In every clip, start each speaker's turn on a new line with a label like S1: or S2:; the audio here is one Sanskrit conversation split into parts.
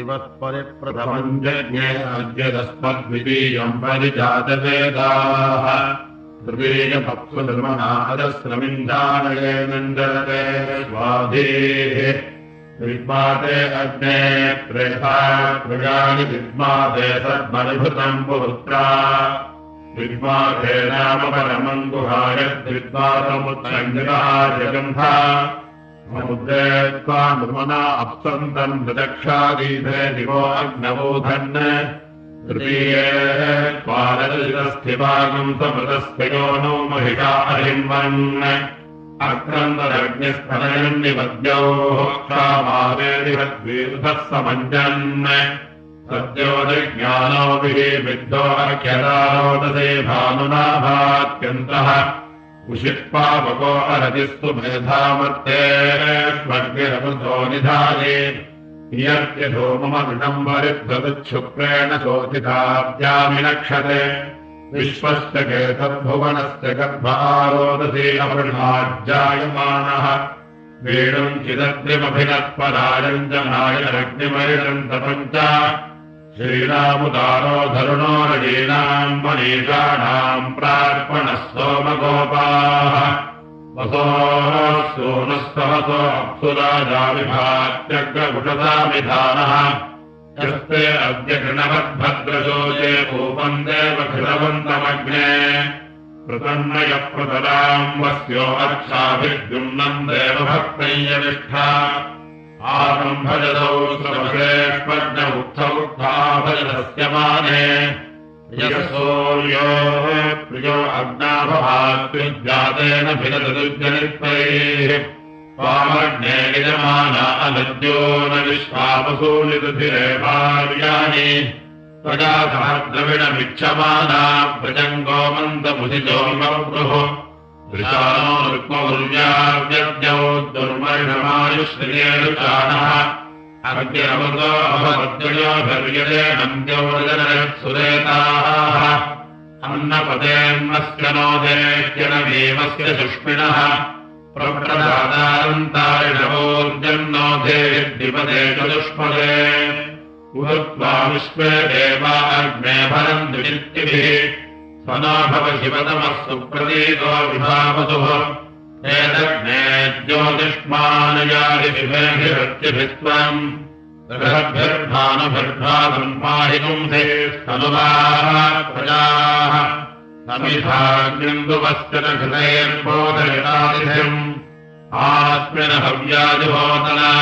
S1: दिवस्परिप्रथमम् जज्ञे अद्य तस्मद्वितीयम् परिजातवेदाः तृतीयमप्सुधर्मनादस्रमिन्दानये नन्दरते स्वाधीः विद्माते अग्ने त्रेधा प्रजानि विद्माते सद्मनिभृतम् पुत्रा विद्माते नाम परमम् गुहायद्विद्वातमुत्सङ्गितः जगन्धा समुद्रे त्वा नृमना अप्सन्तम् प्रदक्षादीधे दिवो अग्नवोधन् तृतीये त्वारजितस्थिवागम् समृतस्थियो नो महिषा अहिन्वन् अक्रन्दरग्निस्तनयम् निवद्योः क्षामावेदिहद्वीरुधः समञ्जन् सद्योदिज्ञानोभिः विद्धो अर्घ्यदारोदसे भानुनाभात्यन्तः उषित्पावको अरतिस्तु मेधामर्तेष्वग्निरमृतो निधाये नियर्त्यधो मम विडम्बरिद्धदुच्छुक्रेण शोचिताब्जामि नक्षते विश्वस्य केतद्भुवनस्य गर्भारोदसी अवृणाज्जायमानः वेणुम् चिदग्निमभिनत्परायम् जनायरग्निमैणम् तपञ्च श्रीरामुदारो धरुणो रजीनाम् मनीषाणाम् प्रार्पणः सोमगोपाः वसोः सोनुस्तवसो अप्सुराजाविभात्यग्रकुशसामिधानः यस्ते अद्य कृणवद्भद्रशोचे भूपम् देव कृतवन्तमग्ने प्रतन्नयः प्रतराम् वस्यो अक्षाभिर्जुम्नम् देवभक्तय्यनिष्ठा आरम्भजदौ श्रवसेष्पज्ञ उत्थमुत्थाभजदस्य माने यशसोर्योः प्रियो अग्नाभवात्युज्जातेन भिनदुर्जनित्वैः स्वामग्ने यजमाना अनद्यो न विश्वावसूनिदुधिरे भार्याणि त्वजा सह द्रविणमिच्छमाना व्रजङ्गो मन्दमुदिजोमवृः दृशानो ऋक्मौर्याव्यद्यौ दुर्मर्षमायुश्रियेरुचानः अग्निरमृतो अभवद्वयोभिर्यजे नन्द्योर्जनयत्सुरेताः अन्नपदेन्नस्य नो देत्यनमेवस्य सुष्मिणः प्रप्रदादारन्तारिणवोर्जन्नोधे द्विपदे चतुष्पदे उदत्वा विश्वे देवा अग्ने भरन्तु चित्तिभिः स्वनो भव शिवतमः सुप्रतीतो विभावसुः एतग्ने ज्योतिष्मानयादिभिर्त्यभिस्त्वम् बृहद्भिर्भानुभिर्भागम् पाहि पुंसे स्तनुवाः प्रजाः समिधाग्निन्दुवस्य न घृतैर्बोधयतादिथिम् आस्मिन् हव्यादिभोतना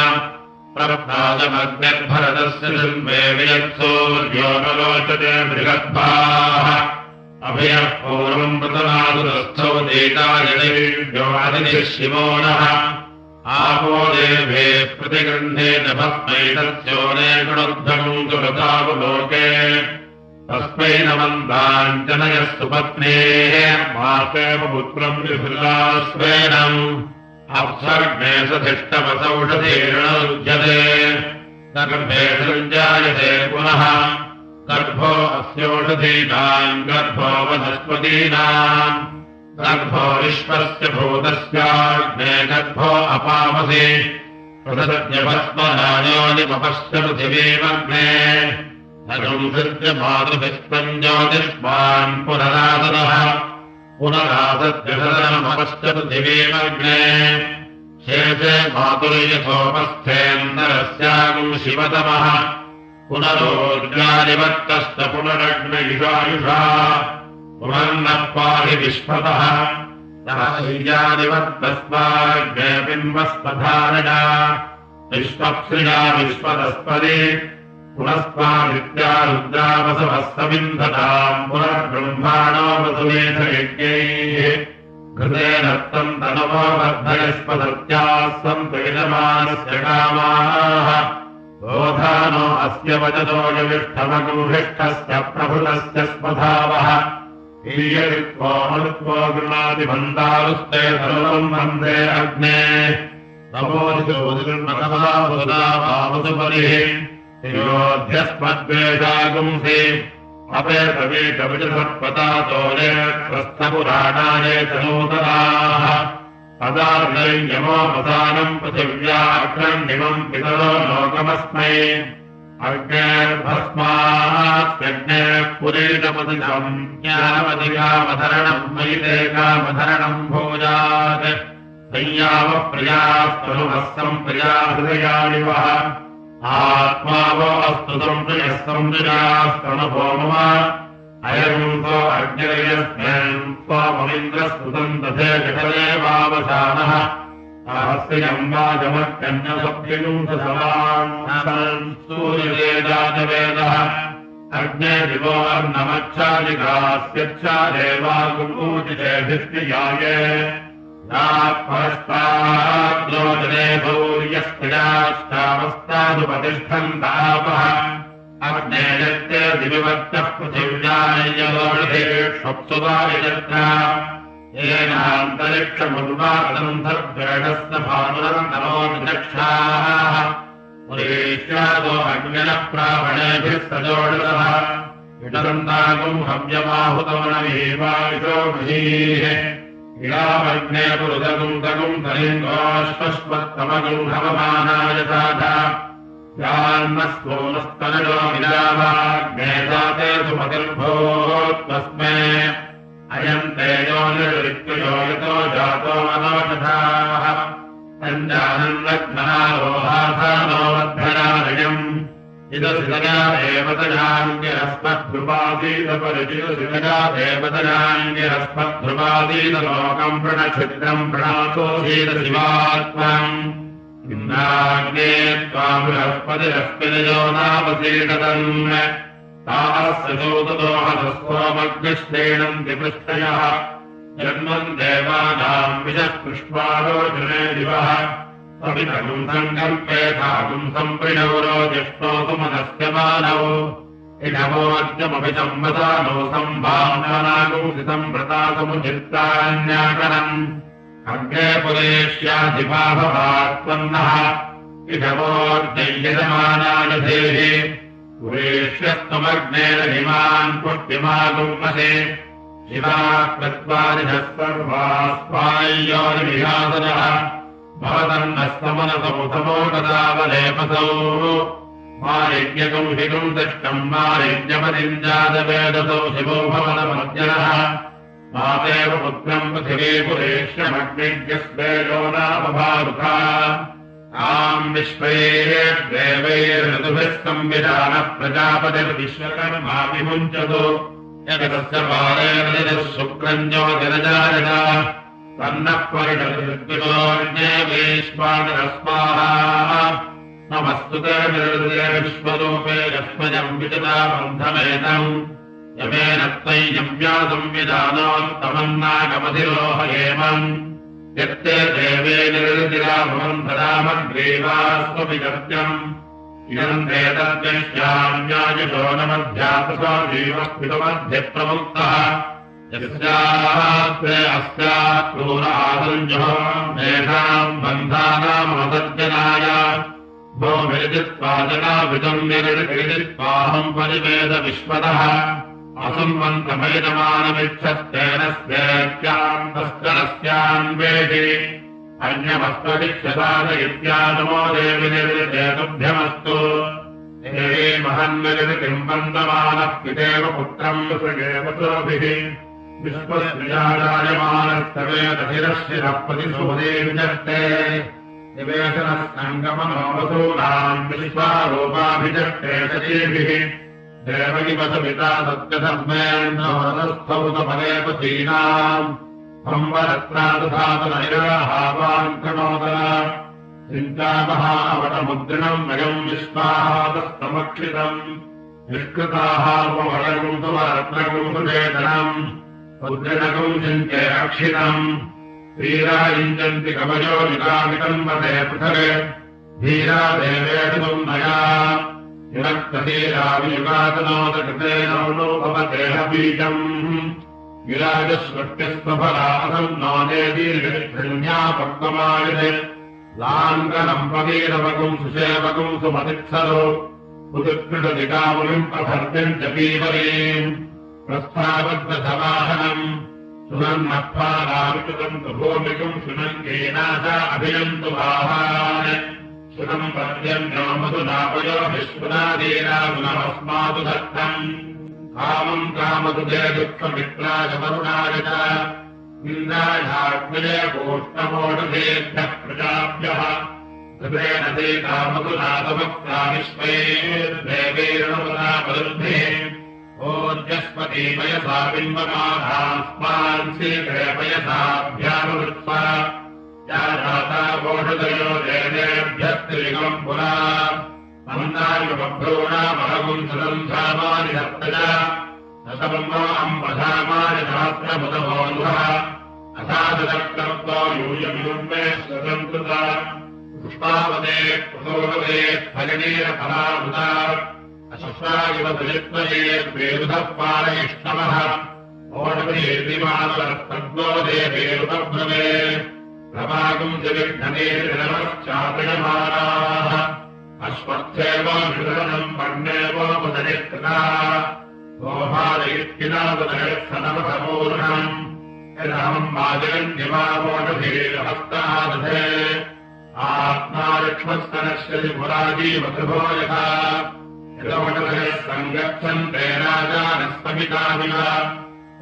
S1: प्रप्राजमग्निर्भरतस्य शिल्पे वियत्सूर्यो न लोचते बृहद्भाः अभयः पूर्वम् प्रतनादुरस्थौ देतायदैव्यो अतिथिः शिवो नः आपो देवे प्रतिगृह्णे नभस्मै तस्योने गुणोद्धम् कुरुतावलोके तस्मै नमन्ताञ्जनयः सुपत्नेः मातेव पुत्रम् विभृतास्वेनम् अप्सर्गे सधिष्ठवसौषधीर्णोज्यते गर्भे सञ्जायते पुनः गर्भो अस्योषधीनाम् गर्भो वनस्पतीनाम् गर्भो विश्वस्य भूतस्याग्ने गर्भो अपामसि प्रसज्ञभस्मनायोनिमपश्च पृथिवीमग्ने संसृज्य मातृभिस्त्वम् ज्योतिष्मान् पुनरासदः पुनरासद्यसदनमपश्च पृथिवीमग्ने शेषे मातुर्यथोपस्थेन्दरस्यागम् शिवतमः पुनरोर्जानिवर्तश्च पुनरग्नयुषायुषा पुनर्नः पाहि विश्वतः सहैर्यानिवर्तस्वाग्ने बिम्बस्पधारणा विश्वप्सृजा विश्वतस्पदे पुनस्त्वादित्या रुद्रावसवः समिन्धताम् पुनर्ब्रह्माणो वसुमेधयज्ञैः घृतेन त्वम् तनवो वर्धयस्पदत्याः सन्तु यजमानस्य कामाः बोधानो अस्य वचतो यविष्ठमगुहिष्ठस्य प्रभृतस्य स्पधावः ईयरित्वो मरुत्वो गृणादिबन्धारुस्ते सर्वम् वन्दे अग्ने तमोदिशोदिर्मतमावसुपरिः योध्यस्मद्वेषागुंसि अपेतवीतविजसत्पतातोले प्रस्थपुराणाये च नूतनाः तदार्णयमोपसानम् पृथिव्या अग्रण्यमम् पितरो लोकमस्मै अग्नेर्भस्मास्यग्ने पुरीणपतिकम् ज्ञानपतिकामधरणम् मयितेकामधरणम् भूयात् संयावः प्रियास्तनुवः सम्प्रिया हृदयानि वः आत्मा वो अस्तु संप्रियः संप्रियास्तनुभो मम अयंसो अग्निर्यस्मिन् स्वाममिन्द्रस्तुतम् तथे जठरेवावसानः सहस्रियम् वाजमत्यन्यसप्तिगुंससवान् सूर्यवेदाजवेदः अग्ने दिवो अर्णमच्छादिकास्यच्छा देवागुमूजितेभिष्टियाये परस्ताद्रोजने भूर्यस्त्रियाश्चावस्तादुपतिष्ठन्तापः अग्ने यत्ते दिविवर्तः पृथिव्याययोषेष्वप्सुवायजत्रा येनान्तरिक्षमुर्वादन्धर्वेणस्य भानुरन्तरो निदक्षाः पुरेष्यादो अग्निनः प्रावणेभिः सजोषः विडदन्तागुम् हव्यमाहुतो न वीवायुषो महीः इडामग्ने पुरुदगुम् तगुम् तलिङ्गोश्वस्वत्तमगुम् हवमानाय साधा यान्नस्तोनस्तनयो विलावाग्ने जाते सुमतिर्भोत्वस्मे अयम् तेजो निर्वित्तयो यतो जातो मनोजथाः सञ्जानन्नग्नारोहासानो वद्धनालयम् इदसितया देवतयाङ्गिरस्मद्ध्रुवादीतपरिचितसितया देवतयाङ्गिरस्मद्ध्रुवादीतलोकम् प्रणच्छिद्रम् प्रणातोऽसीदशिवात्मम् इन्द्राग्ने त्वाम् बृहस्पतिरस्मिनयो नावसीडतन् तास्य चोददोहतस्त्वमग्निश्रेणन्ति पृष्ठयः जन्मम् देवानाम् विशः पुष्पारोचने दिवः सवितगुम् सङ्कल्पेथागुम् सम्प्रिणौरो जिष्णोतु मनस्य मानौ इडमोऽद्यमपि संवसानो सम्भावनागुंसितम् व्रतासमुचित्तान्याकरम् अग्ने पुरेष्याधिपाभवात्पन्नः इडमोर्जय्यजमानायधेः पुरेष्यत्वमग्नेन हिमान् पुष्टिमागुम्मसे शिवा कृत्वादिशः सर्वास्वाय्योनिविहासनः भवतन्नस्तमनसमुतमो गदावलेपसौ मारिज्ञकम् हिगुम् दष्टम् मारिज्ञपतिञ्जातवेदसौ शिवो भवनमर्जनः मातेव पुत्रम् पृथिवी पुरेष्यमग्निज्ञस्वेदो नामभारुका ताम् विश्वैर्देवैर्ऋतुभिः संविधानः प्रजापतिर्विश्वकर्मा विमुञ्चतु यतस्य पारेण शुक्रम् ज्योतिरजायत तन्नः परिणतिर्विष्मानरस्माः नमस्तु ते निर्दये विश्वरूपे यस्मजम् विजता बन्धमेतम् यमेन त्वय्यव्यासंविधानोत्तमन्नागमधिरोहयेमम् यत्ते देवे निर्दिरा भवन् ददामग्रीवास्त्वपि सत्यम् इदम् वेदद्यश्याम्यायुषो नमध्यातसो जीवस्मितमध्यप्रमुक्तः यस्यास्ते अस्यात् क्रूर आसञ्जो मेषाम् बन्धानामसज्जनाय भो विरजित्वा जनाभितम् निरजित्वाहम् परिवेद विश्वतः असंवन्तमैदमानमिच्छस्तेन स्वेत्याम् तस्करस्यान् वेदि अन्यमस्त्वदिच्छदान इत्यानमो देवि निर्देतुभ्यमस्तु देवी महन्निर्तिम् वन्दमानः पितेव पुत्रम् सृगेवतोभिः विश्वस्याजायमानस्तवेदशिरशिरः प्रतिशोदेविचष्टे निवेशनः सङ्गमनो वसूनाम् विश्वारूपाभिचष्टे सचीभिः देवगिवसमिता सत्यधर्मेणस्थौतफलेपतीनाम् संवरत्रादधातनैराहावान् कणोदर चिन्तामहावटमुद्रिणम् वयम् विश्वाहातस्तमक्षितम् निष्कृताहार्ववटगुम् सुवरत्नगुम् सुचेतनम् मुद्रिणगुम् चिन्त्ये अक्षितम् धीरा युञ्जन्ति कवयो युगामितम् वदे पृथगे धीरा देवेतुम् नया युगातनोदकृतेनोपवदेहबीजम् विराजस्वट्यस्वफलासम् नोदेदीर्घन्यापक्वमायते लाङ्गलम् पवीरवकुम् सुषेवकुम् सुमतित्सरो उदुत्कृतदिकामुनिम् प्रभर्त्यम् च पीवरीम् प्रस्थावद्रथवाहनम् सुनन्नःफालाविकृतम् तु भूमिकुम् सुनङ्गेनाथ अभियन्तु वाहान् सुतम् पर्यन्यो मधुनापयोभिष्पुनादीनामुनमस्मातु दत्तम् कामम् कामदुदे दुःखमित्राय वरुणाय च इन्द्रायाग्नये गोष्ठमोढुभेभ्यः प्रजाभ्यः हृदेन ते कामदुनादमक्ता विश्वैर्देवैर्णवदापदुर्भिः ओर्जस्पति पयसा बिम्बमाधास्मान् शीघ्रे पयसाभ्यामवृत्वा या जाता गोढुदयो देवेभ्यस्त्रिलिङ्गम् पुरा मन्दायुमभ्रूणामहगुम् सदम् धामानि सप्तज नसब्रह्मो अम्बधामानि सहस्रमुदमोऽनुः असाददक्तर्तो यूयमियुम्मे स्वतन्त्रता पुष्पावदे प्रसोदवे फलिनीरफलामुदा अशुष्रायुव सुलित्मये द्वेरुधः पालयिष्णवः ओढवीर्विमानस्तद्वो देवेरुपभ्रवे प्रभागम् जविघ्नेर्नमश्चापयमानाः अश्वत्थेव विदरणम् पर्णेव मुदनिकृता गोभालयित्किनादनयत्सनवसपूर्णम् यदामम् वाजगन्यमावोढधीरहस्तादधे आत्मा लक्ष्मस्तनश्यति पुराजीवकृभो यथा यदवटधयः सङ्गच्छन्ते राजानस्तमितामिव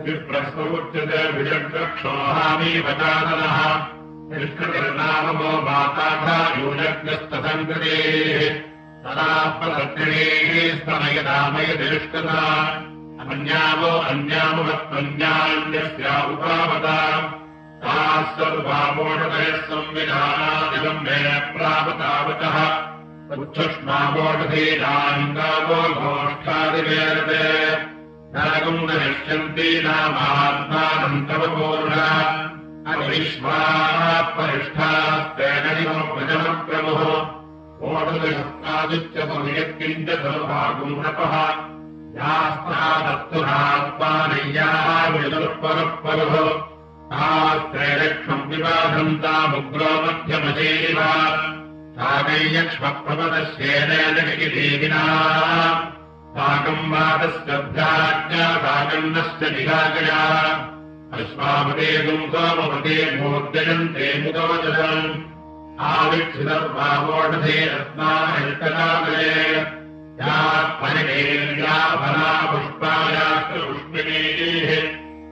S1: विप्रस्तुच्यते विजग्रक्षोहामीव चादनः निष्कृतिर्नामो माताथा यूनज्ञस्तसङ्कृतेः तदा प्रसत्रिणीः स्तनयदामयति निष्कृता अन्यावो अन्यामुवत्त्वन्यान्यस्या उपावता ताः सर्वामोढतयः संविधानादिदम् मे प्रापतावतः उच्छुष्मामोढधीनाङ्गावो गोष्ठादिवेरते नरकम् न निश्यन्ति नामात्मानम् तव पूर्णा अविश्वापरिष्ठास्तेन प्रजमप्रमुः ओढदशस्तादित्यपयत्किञ्च सर्वागुणपः यास्तादत्तुरात्मानय्याः विदुर्परः तास्त्रैलक्ष्मम् विबाधन्तामुग्रो मध्यमशेव साकैयक्ष्मप्रपदस्येनेन निकिदेविना साकम् वादश्रद्धाज्ञा साकन्नस्य निराकया अश्वापतेगुम् सोमपते मूर्जयन्ते मुदवचनम् आविक्षितर्वावोढधे रत्नाहैकलादये या परिणेर्या फला पुष्पायाष्टपुष्पिणीः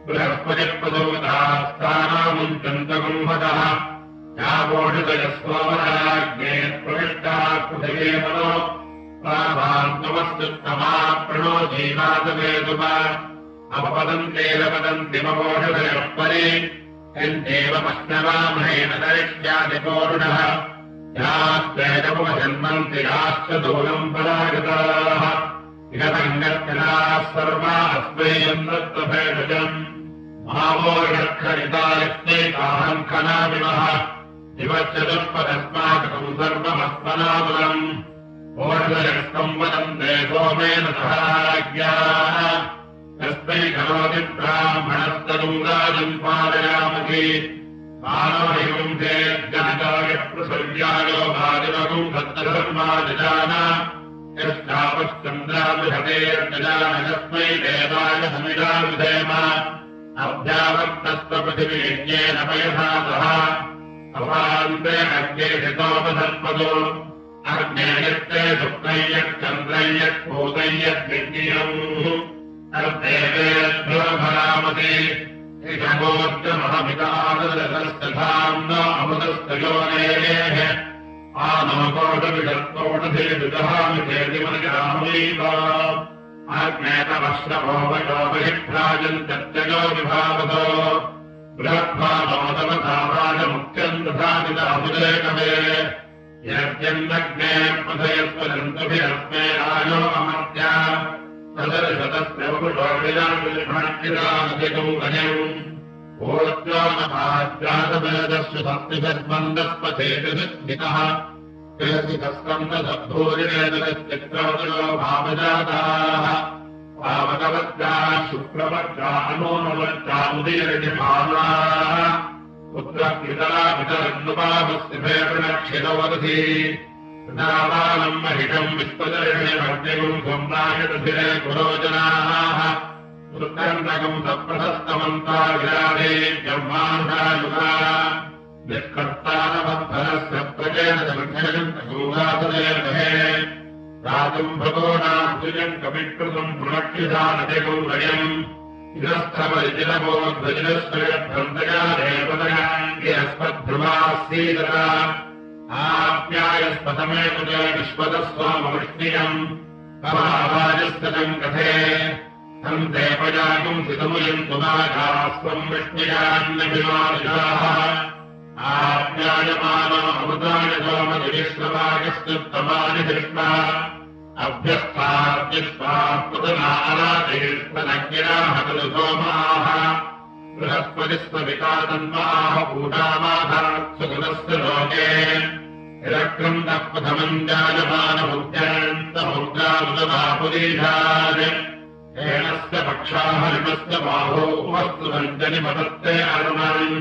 S1: बृहस्पतिप्रदोतास्तानामुञ्चन्तगुम्भतः या वोढुतयस्वराज्ञे प्रविष्टाः पृथिवे मनो प्राभान्तमस्युत्तमा प्रणो जीवातवेदुप अपपदन्ते लपदन्ति मवोढुतयः परे यन्देव पश्नवामहेन दरिष्यादिपूर्णः यास्तेजमुपजन्मन्ति याश्च दूलम् परागताः इहतङ्गत्यनाः सर्वा अस्मै यन्नत्वभेषजम् मावोर्षरितायस्मैकाहम् खनामिमः दिवश्चतुष्पदस्माकम् सर्वमस्मनादुलम् ओढुतयस्तम् वदन्ते सोमेन सहाज्ञाः यस्मै करोति ब्राह्मणस्तनुम् राजम् पालयामहि मानवैवम् ते जनकाय प्रसव्यायो भाजवगुम् सत्तधर्मादिजान यश्चापश्चन्द्राभिषतेर्जजान यस्मै देवाय समिधा विधेम अभ्यावर्तस्वपृथिवीज्ञेन पयसा सह अपान्ते अग्नेषितोपधर्पदो अग्नेयत्ते शुक्लय्यच्चन्द्रय्यत्पूतय्यद्विज्ञियम् अर्देवेभ्यो भरामति इषमोर्जमहमितादरस्तथाम् न अमृतस्तयोनेः आनोकोटविषत्कोटधेदुदहामि चेतिमनिरामैव आज्ञेतवश्रवो वयो बहिभ्राजन्तत्ययो विभावतो बृहद्भावतमसावाजमुख्यम् दधानितामुदेकवे यज्ञन्नग्ने पथयस्वदन्तभिरस्मे रायो अमर्त्या तदर्शतस्य वपुषोभिराविलिभणिराधिकम् गजम् ओज्योनभाज्यातवेदस्य सप्तिषद्मन्दस्पथेतितः केसितस्कन्दसद्भूरिवेदचित्रवचनो भावजाताः पावकवज्जाः शुक्रवज्जा अनोनवज्जामुदीरजिभावाः पुत्रः पितरा पितरन्नुपावस्तिभेषणक्षितवदधि नावानम् महिषम् विश्वदर्शनमग्निगुम् सोम्नायतधिरे पुरोजनाः वृत्तन्तकम् सप्रशस्तमन्ता विराडे ब्रह्माण्डायुगा निष्कर्तारमत्फलस्य प्रजेन सङ्घयम् प्रसूगासदेवहे राजम् भगोनाम् तुजम् कविकृतम् पुनक्षिधानतिगौरयम् इदस्थपरिचिलभोद्भजिलस्त्रयभ्रन्तया देवतयाङ्गिरस्मद्ध्रुवास्सीदता आप्यायस्पतमे कुजे विश्वतस्वामवृष्णियम् पवावाजस्तजम् कथे तम् देवयागुम् सितमुयम् तुमाघास्त्वम् विष्णुयान्नभिमानिषाः आप्यायमानो अमृताय सोमदिविश्ववागस्तुत्तमानि दृष्ट्वा अभ्यस्ताद्यस्वात्पदनाराधेष्वनज्ञराहतु सोमाः बृहस्पतिस्वविकातन्वाः कूटामाधात्सुकुलस्य लोके हिरक्रन्दः प्रथमम् जायमानमुद्यन्तमुद्रामुदमापुरीधान् हेणस्य पक्षाहरिणस्य बाहो वस्तु वञ्जनिमदत्ते अरुणान्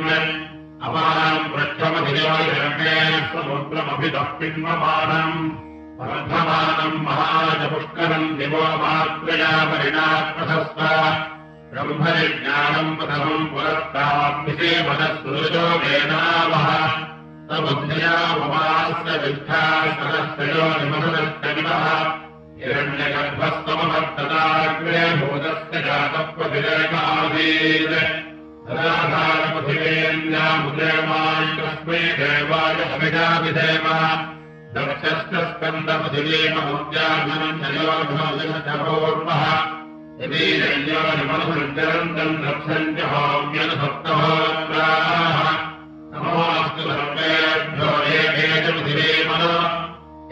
S1: अपारम् पृष्ठमधिजोहिरण्ये समुद्रमभितः पिन्वमानम् वर्धमानम् महाजपुष्करम् दिवो मात्रया परिणाप्रशस्त ब्रह्मविज्ञानम् प्रथमम् पुरस्ताद्विषेमनः वेदावः समुद्रया उपास्य विद्धास्तरस्तयो निमसदस्तनिवः हिरण्यगर्भस्तमवर्तताग्रे भूतस्य जातप्रतिरेकासीत् तदाधारपृथिवेन्द्यामुदेवाय तस्मै देवाय समिधाभिधेम दक्षश्च स्कन्दपृथिवीममुद्यागमनम् जयोर्भवः यदीरञ्जोनिमनुसञ्चरन्तम् दक्षम् च होम्यनुसप्तहोत्राः नमोऽस्तु सर्वेभ्यो ये च पृथिवीमनो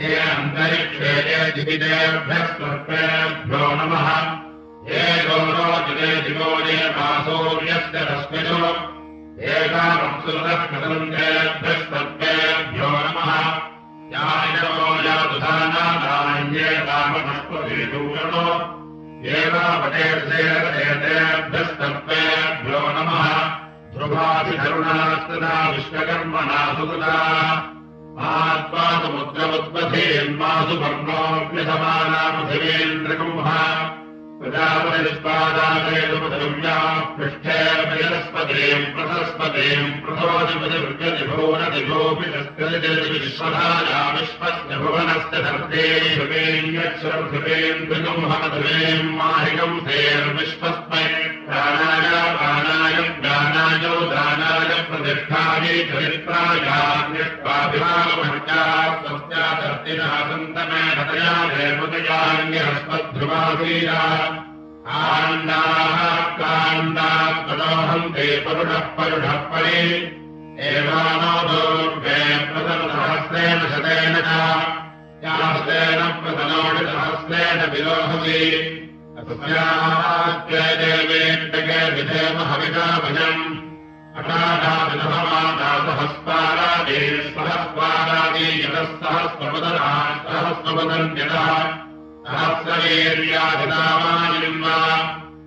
S1: ये अन्तरिक्षे ये दिविदेभ्यः सर्वेभ्यो नमः ये गौरोजिते दिवो ये मासूर्यस्य रश्मिषु एकामप्सुरः कृतन्तेभ्यः सर्वेभ्यो नमः यायनो यातुधानादान्ये कामनस्पतिदूरणो एवावटेर्सेतेभ्यः सर्वेभ्यो नमः ध्रुवाभिधरुणास्तदा विश्वकर्मणा सुकृता आत्मासमुद्रमुद्बधेन्मासु वर्णोऽग्निसमाना पृथिवीन्द्रकुम्भः प्रजापतिष्पादावेदुपदव्याः पृष्ठे वयस्पतीम् प्रसस्पतीम् प्रथोदिपतिवृत्यदिभोरदिभोऽपि तस्करिविश्वधाया विश्वस्य भुवनस्य धर्ते पृथिवेन्द्रकुम्भमधुवेम् माहिकम् धेर्विश्वस्मै प्राणाय प्राणाय ज्ञानाय दानाय प्रतिष्ठायै चरित्रायान्यष्टाभिमानमर्याः स्वस्याधर्तिना सन्तमे हतया देवतयान्यहस्मद्ध्रुवासीरा आण्डाः काण्डाः प्रदोहन्ते परुणः परुणः परे एवानोदोर्भे प्रतनसहस्रेण शतेन च यास्तेन प्रतनोडिसहस्रेण विलोहति अस्याः देवेन्द्रके विधेम हविता भजम् अटाढाविधमादासहस्पारादे सहस्पारादे यतः सहस्रपदनाः सहस्रपदन्यतः सहस्रवीर्याधितामानिन्वा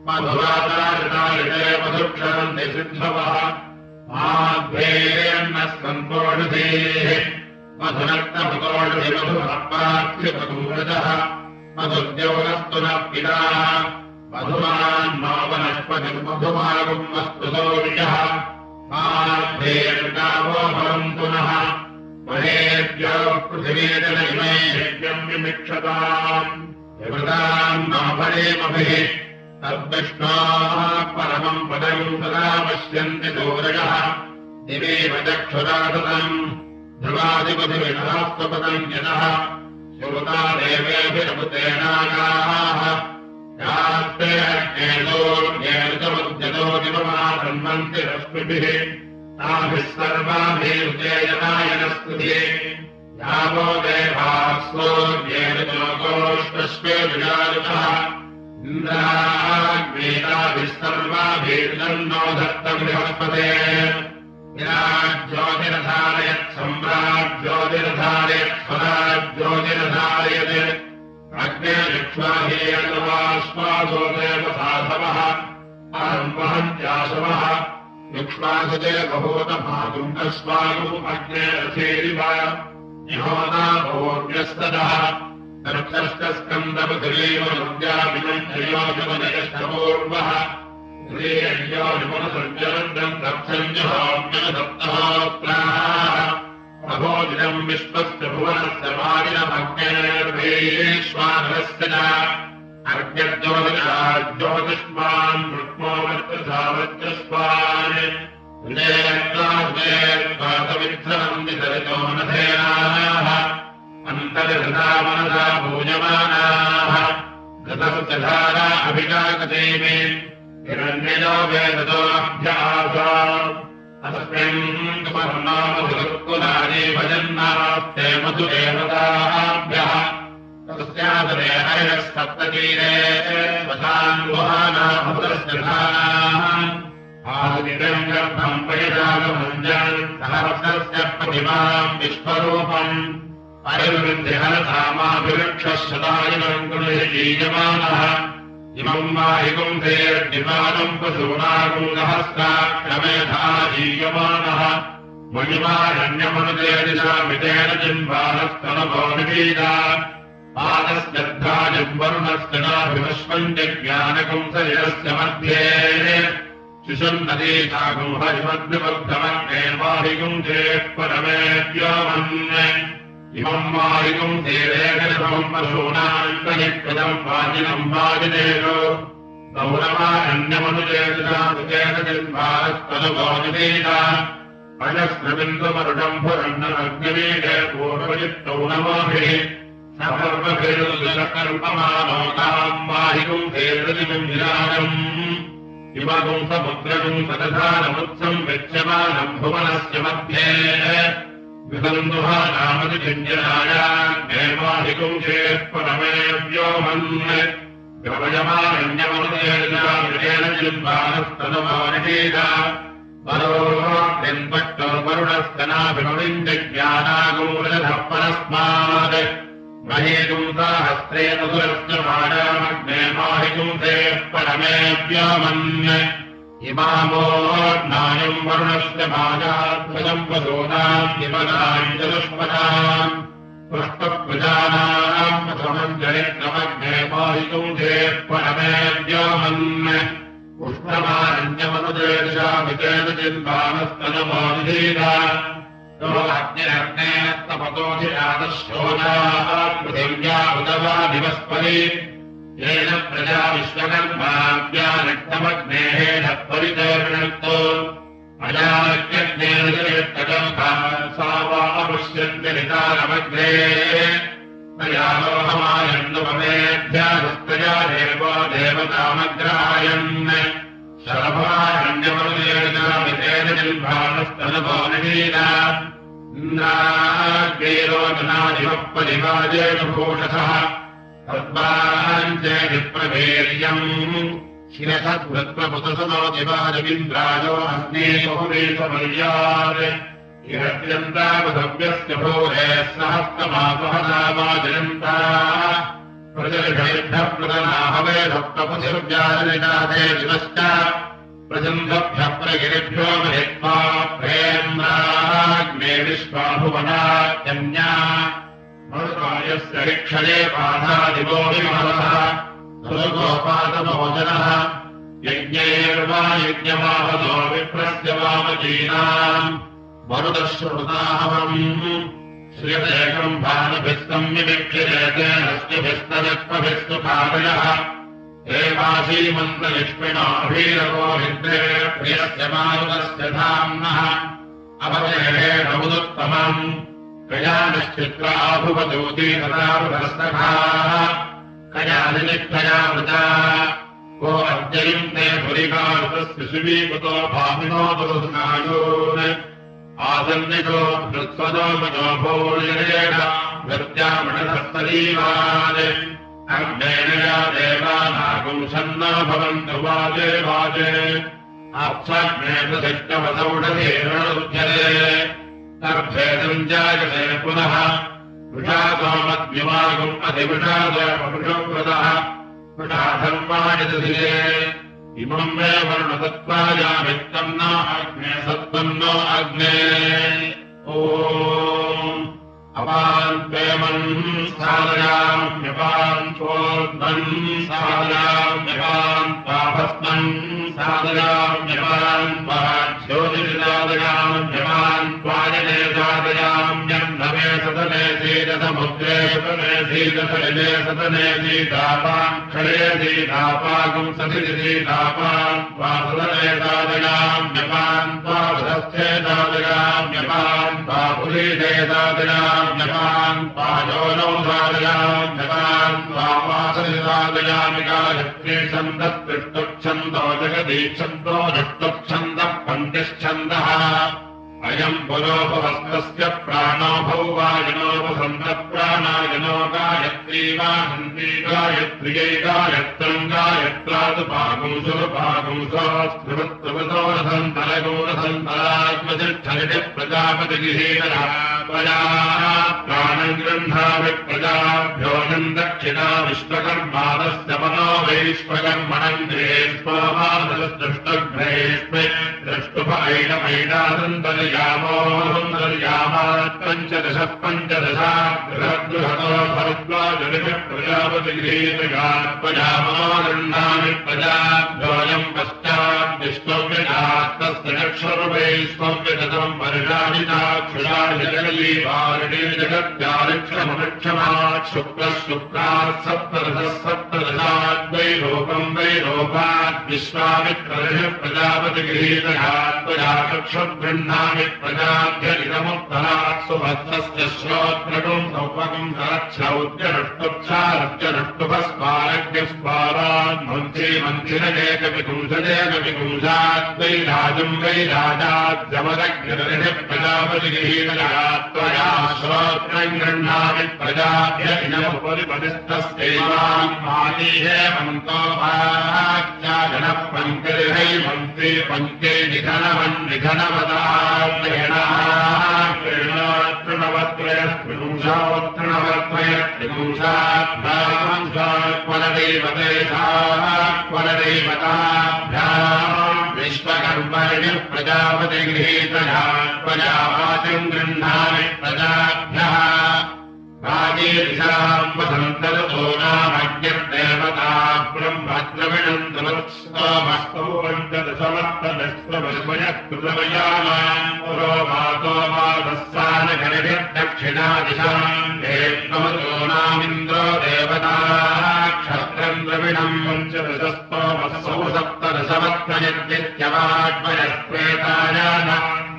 S1: मधुरादारितारिते मधुक्षरन्ति सिद्धवः माध्वेर्यन्नः सन्तोषधेः मधुनक्तमतोषधिमधुमपार्थिपदूरजः मधुद्यौरस्तु नः पिता मधुमान्नो वनस्पतिर्मधुमागुम् अस्तु सौर्यः माध्वेर्गावो भवन्तु नः महेभ्यो पृथिवीजन इमे यज्ञम् विमिक्षताम् विवृताम् नो भरेमभिः तद्विष्णोः परमम् पदम् सदा पश्यन्ति सूरयः दिवेव चक्षुराततम् ध्रुवादिपथिविषास्वपदम् यतः श्रुता देवेभिरमुतेनागाः यास्ते अग्नेदोर्गेरुतमुद्यतो दिवमासन्वन्ति रश्मिभिः ताभिः सर्वाभिरुचेयनायनस्तुते यावो देवास्वोर्गेरुतोकोष्टश्वे विजारुतः इन्द्राग्नेताभिः सर्वाभिर्दन्नो दत्तम् बृहस्पते विराज्योतिरधारयत् सम्राज्योतिरधारयत् स्वराज्योतिरधारयत् अग्ने युक्ष्वाहेयवाश्वासो देव साधवः वहन्त्याशवः युक्ष्वासुते बभूतमातुङ्गस्वागुम् अग्ने रथेरिव निहोता भोर्यस्तदः दर्शस्तस्कन्दपतिरेवनुद्याभिनञ्जयोजमनयष्टपूर्वः श्रीयज्ञोनिमनसञ्चरन्तम् दक्षञ्जहोम्यनसप्तहोत्राः अभोदिनम् विश्वस्य भुवनस्य वागिनमग्नेर्वेश्वानरस्य च अर्घ्यज्योतिषाज्योतिष्मान् रुक्मो वर्चसावर्चस्वान् नेत्राग्नेर्वातमित्रमन्ति सरितो नधेनाः अन्तर्हृता मनसा पूजमानाः गतस्य धारा अभिजागतेमे हिरण्ययो वेदतोऽभ्यासा तस्मिन् कपर्णामधुकुलानि भजन्नास्ते मधुदेवताभ्यः तस्यादरे हरयः सप्ततीरे वसान्वहानामृतस्य धानाः आदिरम् गर्भम् वयजागमञ्जन् सहस्रस्य प्रतिमाम् विश्वरूपम् परिवृद्धिहरधामाभिवृक्षशतायुगम् गुणयमानः इमम् वाहिगुंसेर्निपालम् पशूनागुम् सहस्राक्षमेधाजीयमानः मणिमारण्यमनुदेदिशामितेन जिह्वानस्तनभो निपीता पादस्यद्धाजम् वरुणस्य नाभिवश्वम् जज्ञानकुंसलिलस्य मध्ये शिशुम् नदीशागुम् हरिमद्विबद्धमग्ने वाहिगुंसेः परमेव्योमन् इमम् वाहिगुंसेरेकनिभवम् पशूनान्तनिकृतम् वाजिनम् वाजिनेषु गौरवारण्यमनुजेतिशामितेन जिह्वानस्तनभो निपीता अजस्रबिन्दुमरुडम् भुरण्डमग्निवीडे पूर्वजित्तौ नमोभिः सर्वभिर्दुषकल्पमानोकाम् वाहिगुंसेरतिमिम् विराजम् इमगुम् समुद्रगुम् सदधानमुत्सम् वेच्यमानम् भुवनस्य मध्ये विबन्धुहानामतिचिञ्जनायाग्ने वाहिगुंसेः परमेव्योमन् गवयमारण्यमनुदेशामितेन जिह्वानस्तनभो निपीता वरोर्निन्पट्टो वरुणस्तनाभिमविञ्जज्ञानागुंसः परस्मात् महीगुंसाहस्रे मधुरस्य मायामग्ने माहिगुंसेः परमेव्योमन् इमामोर्नायम् वरुणस्य मायाध्वजम् वसूनाम् विमलाम् चतुष्पदाम् पुष्पप्रजानाम् प्रथमम् जनित्रमग्ने माहिगुंसेः परमेव्योमन् पुष्पमारण्यमनुदेशामितेन जिह्वानस्तनभो निपीता अग्निरग्नेस्तपतोऽधिरातशोनात् पृथिव्या उदवादिवस्परि येन प्रजा विश्वकर्माव्यानक्तमग्नेः परितर्णक्तो अजाग्नेन सा वा अपुष्यन्त्यनितारमग्ने तयालोहमायन्नुपमेभ्यास्तया देवो देवतामग्रायन् शरभारण्यमनुदेशामितेन जिह्वानस्तनभो निपीता इन्द्राग्नेरोचनादिवः परिवाजेन भूषसः तद्वाञ्चेदिप्रवीर्यम् शिरसद्वृत्वपुतसनो दिवाजमिन्द्रायो अस्ने बहुवेशमर्यात् इहत्यन्तावधव्यस्य भूरे सहस्रमासहनामाजयन्ता प्रजलिभ्यः प्रदनाहवेधप्रपथिर्व्याजनिनाथे दिवश्च प्रजन्भ्यः प्रगिरिभ्यो महित्वा प्रेम्राग्ने विश्वाभुवनात्यन्या मरुकायस्य हिक्षये पाधादिवो विमहसः सुगोपादमोचनः यज्ञैर्वा यज्ञमाहतो विप्रस्य वामजीनाम् मरुदश्रुताहवम् श्रियतेकम् भानुभिस्तम् विविक्षिरेते हस्तिभिस्तजक्पभिस्तु कालयः एवासीमन्तलिक्ष्मिणोऽभीरवोहिन्द्रे प्रियस्य मारुतस्य धाम्नः अपदेहेण उदुत्तमम् कयानिश्चित्राभुवदूती तदारुधस्तखाः कयानिनिष्ठयावृता को अद्ययम् ते पुरिकारुतस्य शिवीकुतो भामिनो दुरुस्नायोन् आसन्निको धृत्वदो मनो भोर्यरेण वृत्यामणधस्तरीवान् अग्नेन या देवानागुम् सन्ना भवन्तु वाजे वाजे आप्साग्ने प्रतिष्ठवसौढधीरणुध्यते तर्भेदम् जायते पुनः वृषादोमद्युमागुम् अधिवृषादोमवृषव्रतः वृषाधर्माणिदधिरे इमम् मे वर्णतत्त्वायामित्तम् न अग्ने सत्त्वम् नो अग्ने ओम् अपान्त्वेमन् साधयाम्यपान् चोर्ध्वन् साधयाम्यपान् पाभस्मन् साधयाम्यपान् ज्योतिर्साधयाम्यपान् त्वायने साधयाम्य समुद्रे सतने धीरसलिले सतने धीतापान् क्षणे धीतापागुं सतिधीतापान् त्वासदने दादिनाम्यपान् त्वावधस्थे दादिनाम्यपान् त्वापुरीशे दादिनाम्यपान् त्वायोनौ दादिनाम्यपान् त्वावासनि दादिनामि गायत्री छन्दस्त्रिष्टुच्छन्दो जगदीच्छन्दो दृष्टुच्छन्दः पञ्चच्छन्दः अयम् पुरोपवस्तस्य प्राणो भौवायनोपसन्तप्राणायनो गायत्री वाहन्ती गायत्र्यै गायत्रम् गायत्रादुपागुंसुपागुंसोऽस्त्रिवत्त्रिवतो रसन्तरगोरसन्तरात्मजिष्ठरिति प्रजापतिगिहीनः प्राणम् गृह्णामि प्रजाभ्योऽयम् दक्षिणा विश्वकर्मादस्य मनो वैश्वकर्मणम् गृहेष्वमादृष्टग्रहेष्मि द्रष्टुभ ऐनमैनादन्तर्यामोऽन्तर्यामात् पञ्चदशः भरद्वाजनिः प्रजापतिगृहीतगात् प्रजामो गृह्णामि प्रजाभ्योऽयम् पश्चाद्विष्णव्यजास्तस्य चक्षुर्वैश्वव्यजतम् वर्षाणिताक्षुषाणि जगलीवारिणी जगत्यारिक्षमक्षमात् शुक्लः शुक्रात् सप्तदशः सप्तदशात् वैरोपम् वैरोपात् विश्वामित्रः प्रजापतिगृहीतगात् प्रजाचक्षुर्गृह्णामि प्रजाभ्य इदमुत्तरात् सुभद्रस्य श्रोत्रगुम् सौपगुम् सरक्षौद्यनुष्टुप्सारत्यनुष्टुभस्मारज्ञस्मारान् मन्त्री मन्त्रिणेकविपुंसदेकविपुंसात् वैराजम् वैराजात् जमदग्निः प्रजापतिगृहीतगात् त्वया श्रोत्रम् गृह्णामि प्रजाभ्य इदमुपरिपतिस्तस्यैवान् मालीहे मन्तो वाच्याजनः पङ्करिहै मन्त्री पङ्के विश्वकर्मणिः प्रजापतिगृहीतगात् प्रजावाचम् गृह्णामि प्रजाभ्यः राजेशाम् वसन्तरतो नामज्ञदेवता ब्रह्मद्रविणम् दुरस्तमस्तौ पञ्चदशमत्तदस्त्रवयकृतवयानाम् पुरो मातो मादस्सानगणिर्दक्षिणादिशाम् देवतो नामिन्द्रो देवता क्षत्रम् द्रविणम् पञ्चदशस्तोमस्तौ सप्तदशमत्तनित्यवाड्वयस्वेतायान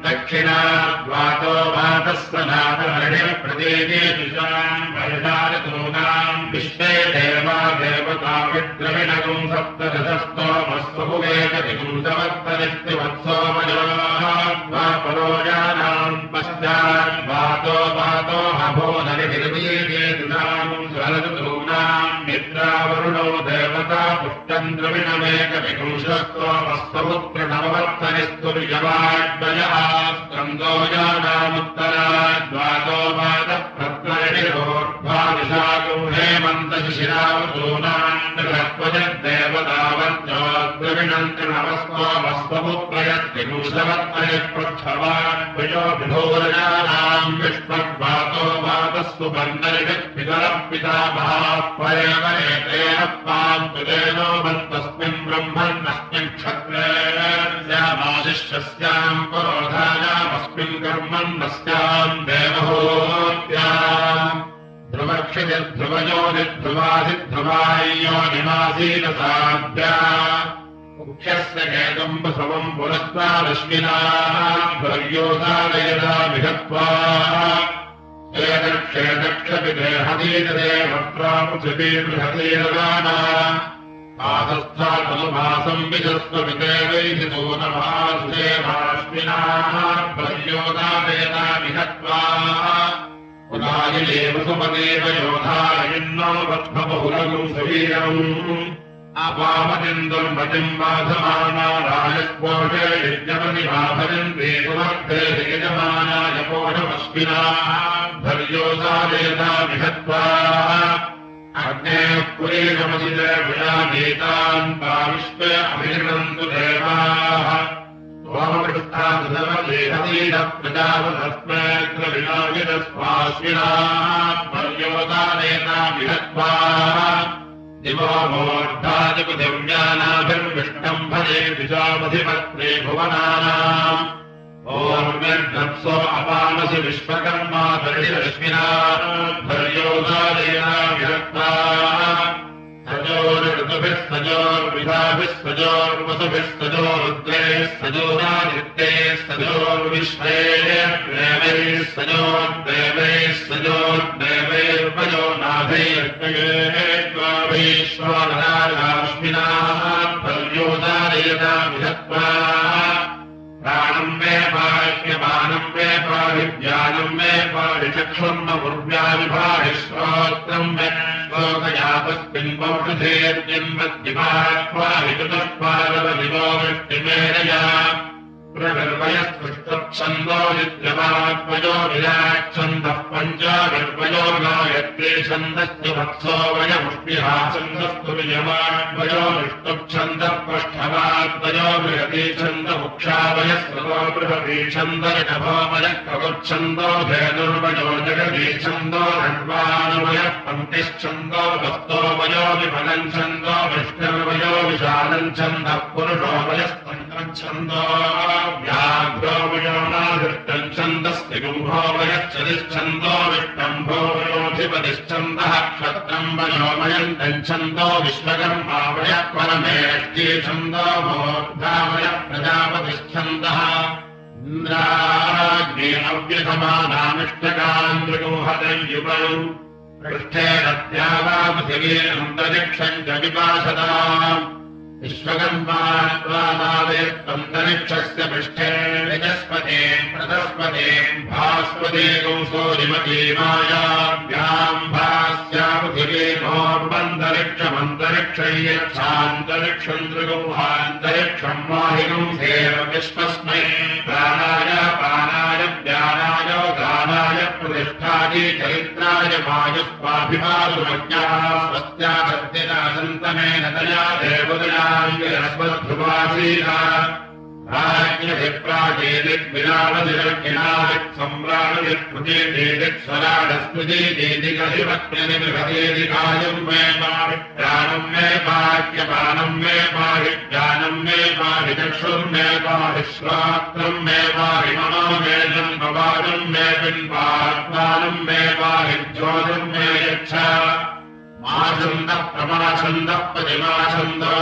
S1: दक्षिणाद्वातो वातस्वनाथहरिप्रदेशेषाम् वरदारतूनाम् विश्वे देवा देवता विद्रविणगुम् सप्तदशस्तोमस्तुभुवेकविपुंसवत्तनित्यवत्सोमयोः पश्चाद्वातो वातो हभोनरिभिर्वीर्येतुनाम् स्वरतूनाम् मित्रावरुणो देवता पुष्टम् द्रविणमेकविपुंसत्वमस्तमुत्रणवत्तनिस्तुर्यवाड्वयः स्कन्दोजानामुत्तराद्वातो वातः प्रत्वरिणिरोर्ध्वादिशागो हेमन्तशिशिरावतूनाम् बृहत्वजद्देवतावत्यो द्रविणन्तमवस्त्वमस्तमुत्प्रयत्विपुंसवत्तनिःपृच्छवाड्वयो विभोरजानाम् विष्णद्वातो वातस्तु बन्धनिः पितरः पितामहाः परेवरेतेन पान्तुलेनो मन्तस्मिन् ब्रह्मण्यस्मिन् क्षत्रेऽस्यामाशिष्यस्याम् पुरोधायामस्मिन् कर्मण्यस्याम् देवहूत्याम् ध्रुवक्षितिर्ध्रुवयो निध्रुवाधिध्रुवाय्यो निमासीनसाभ्या मुख्यस्य केतुम्बसवम् पुरस्ता रश्मिनाः ध्वर्योदालयदा विहत्वा क्षेदक्षपिदेहतीतदेवत्रा पृथिवी बृहतीरदाना आदस्थातनुभासम् विजस्वपिदेवैहितोनभासुदेवाश्विनाः ध्वर्योदालयदा विहत्वा उदायिलेव सुपदेव योधारयिन्नो वत्मबहुलगुम् सवीरम् अपामतिन्दुर्मतिम् बाधमाना राजस्पोषे यज्ञपतिमाभजन्ते सुमर्थे यजमानाय पोषमश्विनाः धर्योदालयदा विहत्वा अग्नेः पुरेशमसिते विजानीतान् पाविश्वे अभिनन्दन्तु देवाः प्रजापतस्मेत्रविनाशिरस्वाश्विनाः पर्योदानेता विहत्वा दिवो मूर्धादिपृथिव्यानाभिर्विष्टम् भजे द्विजामधिपत्रे भुवनानाम् ओर्मिर्धप्सो अपामसि विश्वकर्मा धरिरश्विना धर्योदारेण विरक्ता सजोर्देवैर्वयो नाभैर्वैश्वानराश्विना पर्योदारयता विधत्वा प्राणं मे पाह्यमानं मे पाहि ज्ञानं मे पाहि चक्षुर्म उर्व्याविभाहि श्रोत्रं मे श्लोकयापस्मिन्वक्षुधेर्जन्मद्दिवाक्वाहितुष्पादवदिवो वृष्टिमेरया प्रगर्वयस्पृष्टच्छन्दो नित्यवाक्वयो विराच्छन्दः पञ्चागर्वयो गायत्रे छन्दस्य वत्सो वयमुष्टिहा छन्दस्तु विजवाक्वयो विष्णुच्छन्दः पृष्ठवाक्वयो बृहती छन्दमुक्षावयस्वतो बृहती छन्दर्षभो मयः धेनुर्वयो जगती छन्दो रण्वानुवयः पङ्क्तिश्छन्दो वस्तो वयो विफलम् छन्दो विष्णुर्वयो विशालम् छन्दः पुरुषो वयस्तन्त्रम् छन्दो व्याघ्रो वयो नाधृष्टम् छन्दस्ति गुम्भो वयश्चलिश्छन्दो विष्टम्भो वयोधिपतिश्छन्दः क्षत्रम् वयो मयन्तम् छन्दो विश्वकर्मा वयः परमेष्टि छन्दो मूर्धा वयः प्रजापतिश्छन्दः इन्द्राग्ने अव्यधमानामिष्टकान् मृगोहतयुवौ पृष्ठे रत्यावा पृथिवीरन्तरिक्षम् च विपाशताम् विश्वकर्मात्वादावेत्तन्तरिक्षस्य पृष्ठे रजस्पते प्रतस्पते भास्पते कौसोरिमतीमायाभ्याम् भास्या पृथिवीमोर्वन्तरिक्षमन्तरिक्षय्यच्छान्तरिक्षम् त्रिगुहान्तरिक्षम् वाहिनम् सेव विश्वस्मै प्राणाय पानाय ज्ञानाय गानाय प्रतिष्ठायै चरित्राय वायुस्वाभिमानुमज्ञाः स्वस्त्या सत्यना सन्तमेन तया देवतया राज्ञभिप्राचेदिग्विराडदिरज्ञिनादिक् सम्राडदिक्कृतेदिक् स्वराडस्मृतिदिकधिपत्यनिबृहदेदिकायम् मे पाहि प्राणम् मे पाह्यपानम् मे पाहि ज्ञानम् मे पाहि चक्षुर्मे पाहि श्रोत्रम् मे पाहि मनो मे जन्मवाजम् मे पिन्वात्मानम् मे पाहि ज्योतिर्मे यच्छ माछन्दः प्रमाछन्दः प्रतिमाछन्दः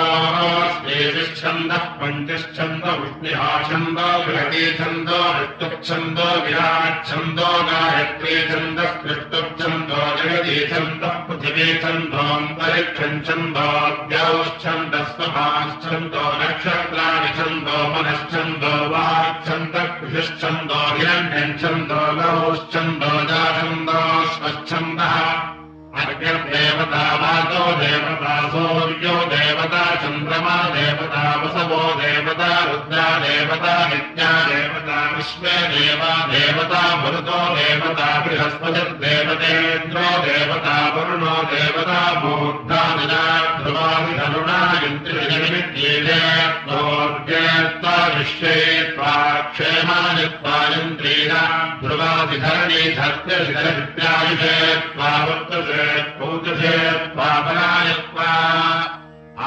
S1: स्नेहिच्छन्दः पञ्चच्छन्दः वृष्णिहाछन्दः बृहतीछन्दः ऋतुच्छन्दः विराच्छन्दः गायत्रीछन्दः कृष्णच्छन्दः जगतीछन्दः पृथिवीछन्दोऽन्तरिक्षम् छन्दः द्यौश्छन्दः स्वभाश्छन्दः नक्षत्राणि छन्दः मनश्छन्दः वाक्छन्दः कृषिश्छन्दः हिरण्यम् छन्दः गौश्छन्दः जाछन्दः स्वच्छन्दः अर्घ्यदेवता वातो देवता सूर्यो देवता चन्द्रमा देवता वसवो देवता रुद्रा देवता नित्या देवता विश्वे देवा देवता मरुतो देवता बृहस्पतिर्देवतेन्द्रो देवता वरुणो देवता मूर्धा ध्रुवादिधरुणा इन्द्रियनिमित्येत्वा विश्वे त्वा क्षेमानि त्वा इन्द्रिया ध्रुवादिधरणी धर्त्यशिखरित्यायुषे त्वा वर्तसे पौरुषेत्वापरायत्वा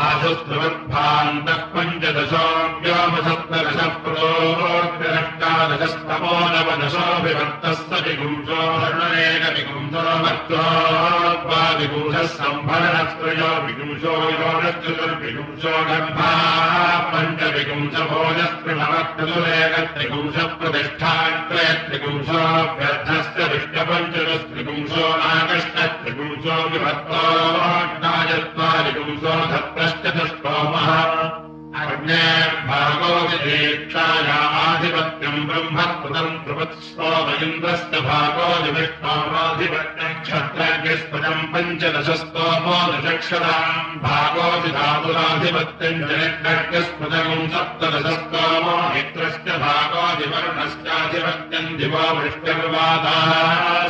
S1: आशुस्त्वद्भान्तः पञ्चदशो व्योमसप्तदशप्रोक्तरष्टादशस्तमो नवदशोऽभिवर्तस्य विपुंसो हर्णनेन विपुंसो मत्वाद्वादिपुंसः सम्भरणस्त्रयो विपुंसो योनश्चतुर्विपुंसो गर्भाः पञ्चविपुंसभोजस्त्रिभवत्तदुरेकत्रिपुंसप्रतिष्ठात्रयत्रिपुंसोऽभ्यर्थस्य विष्टपञ्चदस्त्रिपुंसो नागष्टत्रिपुंसो विभक्तोऽष्टाचत्वारिपुंसो धत्तश्चतुष्टोमः अग्नेर्भागो विदीक्षाया आधिपत्यम् ब्रह्मकृतम् ध्रुवत्स्तोमइन्द्रस्य भागो विष्णोराधिपत्यम् क्षत्रज्ञस्पदम् पञ्चदशस्तोमो दशक्षराम् भागो धातुराधिपत्यम् जनित्रज्ञस्पदम् सप्तदशस्तोमो मित्रस्य भागो विवर्णश्चाधिपत्यम् दिवो वृष्टिर्वादाः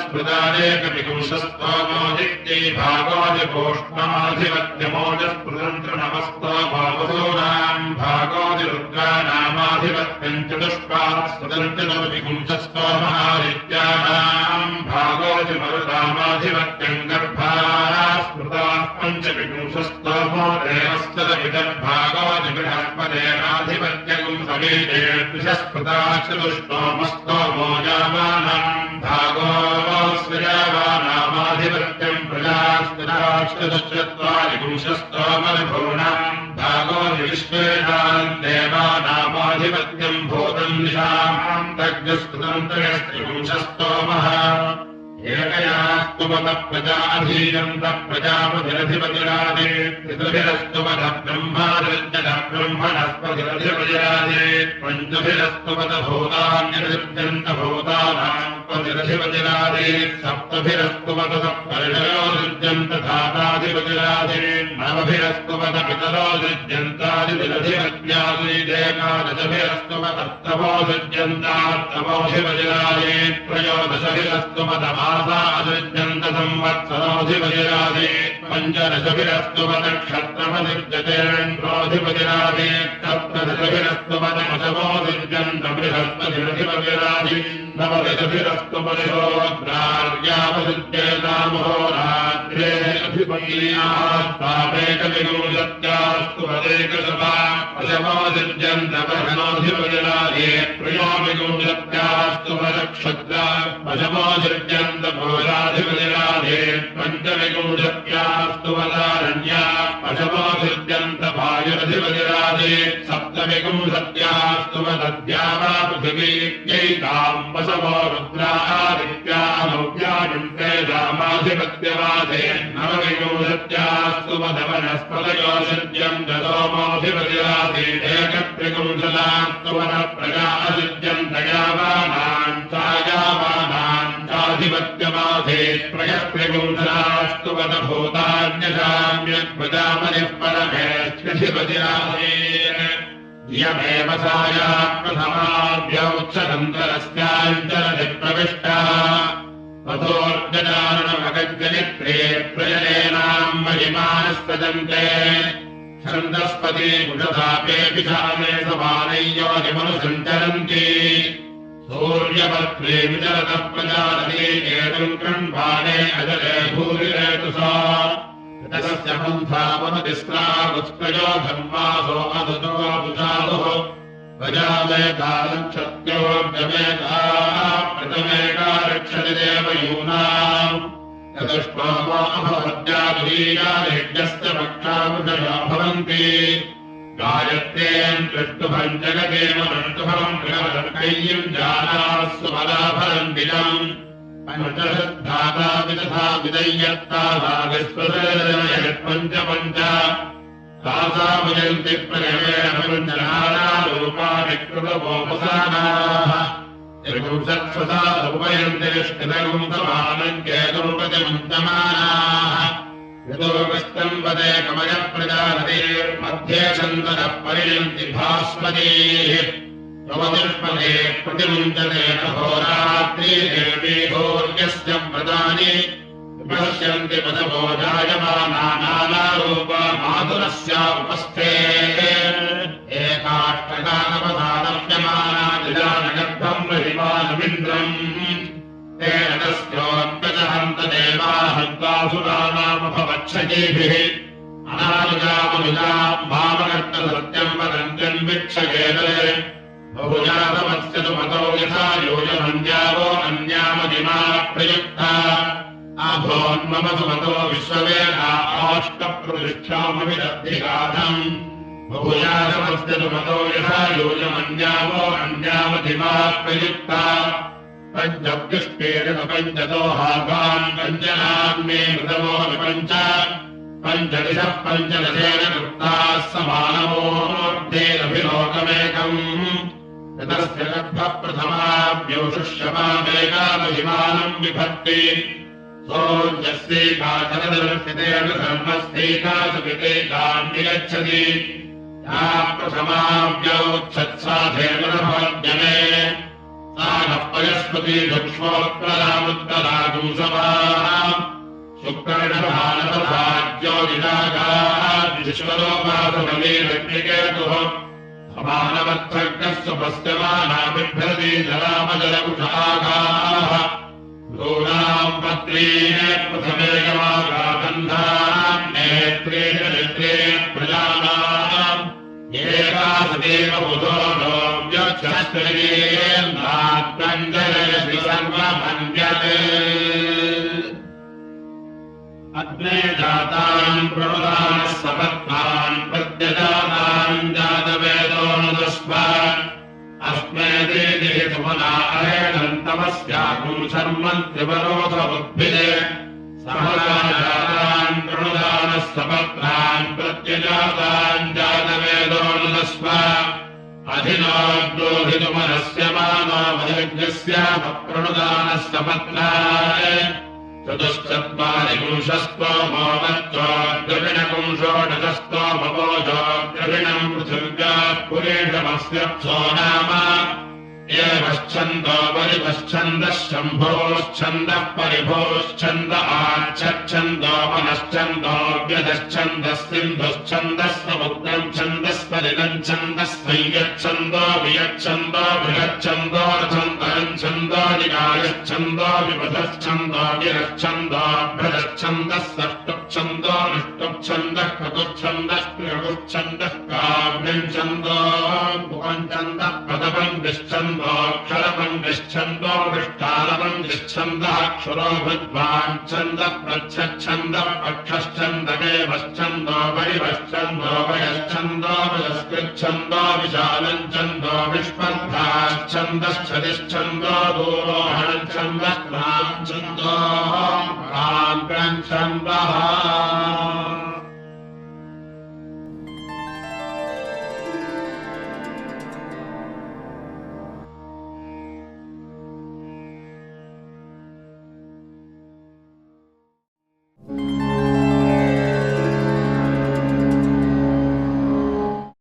S1: स्मृतानेकविपुंसस्तोमो दित्यै भागो विभूष्णाधिपत्यमोजस्पृतम् तृणमस्तोमो वसूनाम् भागोदिरुद्रानामाधिपत्यम् चतुष्पात्स्वतन्त्रविपुंसस्तोमहादित्यानाम् भागोदिमरुतामाधिपत्यम् गर्भाः स्मृताः पञ्चविपुंसस्तोमो देवस्तदविदर्भागोदिबृहस्पतेनाधिपत्यम् भागम् समीते त्रिशस्पृताश्चतुष्टोमस्तोमो यावानाम् भागोऽस्विरावानामाधिपत्यम् प्रजास्पृताश्चतुश्चत्वारि पुंशस्तोमविभूणाम् भागो विश्वेनाम् देवानामाधिपत्यम् भूतम् निशाम् तज्ञस्पृतम् त्रयस्त्रिपुंशस्तोमः एकयास्तुमतः प्रजाधीयन्तः प्रजापतिरधिपतिराजे पितृभिरस्तुमतः ब्रह्मादृत्यतः ब्रह्मणस्पतिरधिपतिराजे पञ्चभिरस्तुमतः भूतान्यदृत्यन्तभूतानाम् पतिरधिपतिराजे सप्तभिरस्तुमतः परिणयो दृत्यन्त धाताधिपतिराजे नवभिरस्तुमतः पितरो दृत्यन्तादिपतिरधिपत्याजे एकादशभिरस्तुमतः तमो दृत्यन्तात्तमोऽधिपतिराजे त्रयोदशभिरस्तुमतः आदृत्यन्त संवत्सरोऽधिपतिराजे पञ्चदशभिरस्तुमतक्षत्रमधिपतिराजे सप्तदशभिरस्तुमतमशमोऽधिपत्यन्त बृहस्पतिरधिपतिराजे नवदशभिरस्तुमशोऽग्रार्यावदृत्येतामहोरात्रे अधिपतीयास्तामेकविंशत्यास्तुमदेकशपा पशमोऽधिपत्यन्त बृहणोऽधिपतिराजे त्रयोविंशत्यास्तुमनक्षत्रा पशमोऽधिपत्यन्त भोजाधिपतिराजे पञ्चविंशत्यास्तुमदारण्या पशमोऽधिपत्यन्त वायुरधिपतिराजे सप्तविंशत्यास्तुमदद्यावा पृथिवी यैताम् पशवो रुद्रादित्यानौव्यायुन्ते रामाधिपत्यवादे नवविंशत्यास्तुमदवनस्पतयो सज्जम् दशोमोऽधिपतिराजे एकत्रिपुंशदास्तुमद प्रजाधिपत्यम् दयावानाम् चायावानाम् चाधिपत्यमाधे त्रयस्त्रिपुंशदास्तुमद भूतान्यशाम्यप्रजापतिः परमेष्ठधिपतिराजे यमेव साया प्रथमाभ्यौत्सदन्तरस्याञ्चलति प्रविष्टा ततोर्गजानमगज्जनित्रे प्रजनेनाम् महिमानस्तजन्ते छन्दस्पति कुशधापे विशाले समानय्योनिमनुसञ्चरन्ति सूर्यपत्रे विचरतः प्रजानने एतम् कृण्वाणे अजले भूरिरेतुसा तस्य पन्थामनुतिस्रागुस्त्रयो धर्मासो अधुतो दुषादुः प्रजामेकालक्षत्योर्जमेका प्रथमेका रक्षति देवयूनाम् चतुष्टोमो अभवद्यादुरीयायज्ञस्य पक्षामुषया भवन्ति गायत्र्येन् दृष्टुभम् जगदेवदृष्टुभम् गृहदर्कय्यम् जानास्सु मदाफलम् दिनम् पञ्चधाता विदधा विदय्यत्तासा विश्वसेनयत्पञ्च पञ्च तासा विजन्ति प्रगमेण पञ्चनानारूपाणि कृतवोपसानाः त्रिपुंसत्सदा उपयन्ति निष्ठितगुम् समानम् केतुम् प्रतिमुञ्चमानाः यतोऽस्तम् वदे कमयप्रजानतीर्मध्ये छन्दनः परियन्ति भास्वतीः त्वमतिष्पदे प्रतिमुञ्चते अहोरात्रि देवी भोर्यस्य व्रतानि विपश्यन्ति पदवो जायमाना नानारूपा माधुरस्या उपस्थे एकाष्टकानवधानप्यमाना निजानगर्भम् महिमानमिन्द्रम् तेन तस्योऽप्यजहन्त देवाहन्तासुराणामभवच्छजीभिः अनानुजामनुजाम् भावकर्तसत्यम् वदन्त्यन्विक्षगेतरे बहुजातमस्य तु मतो यथा योजमन्यावो अन्यामदिमा प्रयुक्ता आभोन्मम सुमतो विश्ववेदा आष्टप्रतिष्ठामविदद्धिगाधम् बहुजातमस्य तु मतो यथा योजमन्यावो अन्यामदिमा प्रयुक्ता पञ्चव्युष्टेन पञ्चदोहागान् पञ्चनाम्ने मृतमो विपञ्च पञ्चदिशः पञ्चदशेन कृताः समानमोऽर्धेरभिलोकमेकम् ततस्य गर्भः प्रथमाभ्योषुष्यमामेकामहिमानम् विभक्ति सोऽन्यस्यैकाचरदर्शितेन धर्मस्यैका सुपितैकाम् निगच्छति या प्रथमाभ्योत्सत्साधेमनभवद्यमे सा नः पयस्पति दुक्ष्मोत्तरामुत्तरागुंसमाः शुक्रनिषभानतभाज्योतिरागादिश्वरोपासमलीरग्निकेतुः समानवत्सर्गस्य पश्यमाना बिभ्रति जलामजलकुशागाः दूराम् पत्रीः प्रथमेकमागागन्धाम् नेत्रेण नेत्रे प्रजानाम् एकासते व्यक्षस्त्रीयेन्द्रात्मञ्जलयति सर्वमन्यते अग्ने जातान् प्रणुदानः सपत्नान् प्रत्यजातान् जातवेदोऽनुदस्व अस्मे देदे सुमना अरेणन्तमस्याकुं शर्मन्त्रिवरोधमुद्भिदे समजातान् प्रणुदानः सपत्नान् प्रत्यजातान् जातवेदोऽनुदस्व अधिनाग्रोहितुमनस्य मानो वैज्ञस्यामप्रणुदानः सपत्नान् चतुश्चत्वारिपुंशस्तोमो मत्वा द्रविणपुंषोडशस्तोमवोजो द्रविणम् पृथिव्याः पुरेशमस्यप्सो नाम एवश्छन्दो परिपश्छन्दः शम्भोश्छन्दः परिभोश्छन्द आच्छन्दो मनश्चन्दो व्यधश्छन्दः सिन्धुश्छन्दः समुद्रम् छन्दस्परिदम् छन्दस्वैयच्छन्दो वियच्छन्दो बृहच्छन्दो रथन्तरम् छन्दो निकायच्छन्दो विपथश्छन्दो गिरच्छन्दो भ्रजच्छन्दः षष्टुच्छन्दो विष्टुच्छन्दः क्रतुच्छन्दः क्रियगुच्छन्दः काव्यम् छन्दो भुवञ्छन्दः पदपम् विच्छन्दो क्षरपम् निश्छन्दो विष्टारपम् निश्छन्दः क्षुरो भृद्वान् छन्दः प्रच्छन्दः पक्षश्चन्दकेवश्चन्दो परिवश्चन्दो वयश्चन्दो वयस्कृच्छन्दो विशालम् छन्दो विस्पर्धाश्चन्दश्चदिश्चन्दो दूरोहणम् छन्दः क्राम् छन्दो क्राम् छन्दः